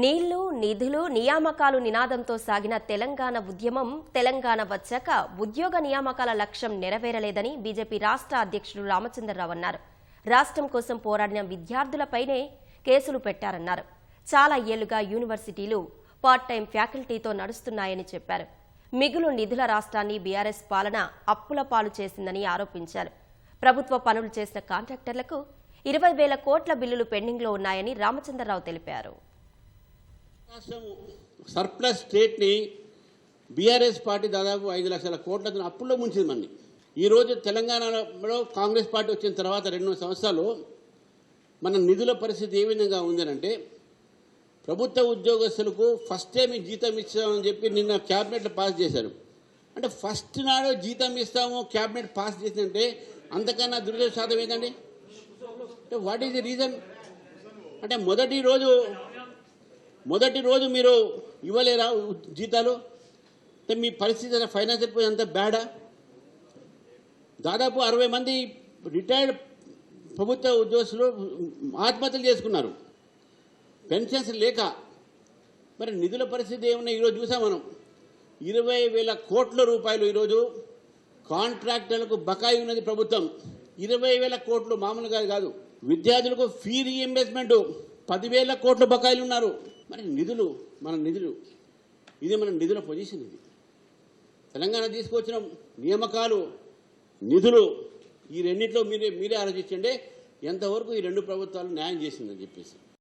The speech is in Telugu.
నీళ్లు నిధులు నియామకాలు నినాదంతో సాగిన తెలంగాణ ఉద్యమం తెలంగాణ వచ్చాక ఉద్యోగ నియామకాల లక్ష్యం నెరవేరలేదని బీజేపీ రాష్ట్ర అధ్యక్షుడు రామచంద్రరావు అన్నారు. రాష్ట్రం కోసం పోరాడిన విద్యార్థులపైనే కేసులు పెట్టారన్నారు. చాలా ఏళ్లుగా యూనివర్సిటీలు పార్ట్ టైం ఫ్యాకల్టీతో నడుస్తున్నాయని చెప్పారు. మిగులు నిధుల రాష్ట్రాన్ని బీఆర్ఎస్ పాలన అప్పుల పాలు చేసిందని ఆరోపించారు. ప్రభుత్వ పనులు చేసిన కాంట్రాక్టర్లకు 20,000 కోట్ల బిల్లులు పెండింగ్లో ఉన్నాయని రామచంద్రరావు తెలిపారు. సర్ప్లస్ స్టేట్ని బీఆర్ఎస్ పార్టీ దాదాపు 5 లక్షల కోట్ల అప్పుల్లో ముంచింది మనని. ఈరోజు తెలంగాణలో కాంగ్రెస్ పార్టీ వచ్చిన తర్వాత 2 సంవత్సరాలు మన నిధుల పరిస్థితి ఏ విధంగా ఉందనంటే, ప్రభుత్వ ఉద్యోగస్తులకు ఫస్ట్ టైం జీతం ఇస్తామని చెప్పి నిన్న క్యాబినెట్లో పాస్ చేశారు. అంటే ఫస్ట్ నాడు జీతం ఇస్తాము క్యాబినెట్ పాస్ చేసిందంటే అంతకన్నా దురదృష్టం ఏంటండి? అంటే వాట్ ఈజ్ ది రీజన్? అంటే మొదటి రోజు మీరు ఇవ్వలేరా జీతాలు? అంటే మీ పరిస్థితి ఫైనాన్షియల్ అంత బ్యాడా? దాదాపు 60 మంది రిటైర్డ్ ప్రభుత్వ ఉద్యోగస్తులు ఆత్మహత్యలు చేసుకున్నారు పెన్షన్స్ లేక. మరి నిధుల పరిస్థితి ఏమన్నా ఈరోజు చూసాం మనం. 20,000 కోట్ల రూపాయలు ఈరోజు కాంట్రాక్టర్లకు బకాయి ఉన్నది ప్రభుత్వం. 20,000 కోట్లు మామూలుగా కాదు. విద్యార్థులకు ఫీ రీఇంబర్స్మెంట్ 10,000 కోట్ల బకాయిలు ఉన్నారు. మరి నిధులు ఇది మన నిధుల పొజిషన్. ఇది తెలంగాణ తీసుకొచ్చిన నియామకాలు నిధులు ఈ రెండింటిలో మీరే ఆలోచించండి ఎంతవరకు ఈ 2 ప్రభుత్వాలు న్యాయం చేసిందని చెప్పేసి.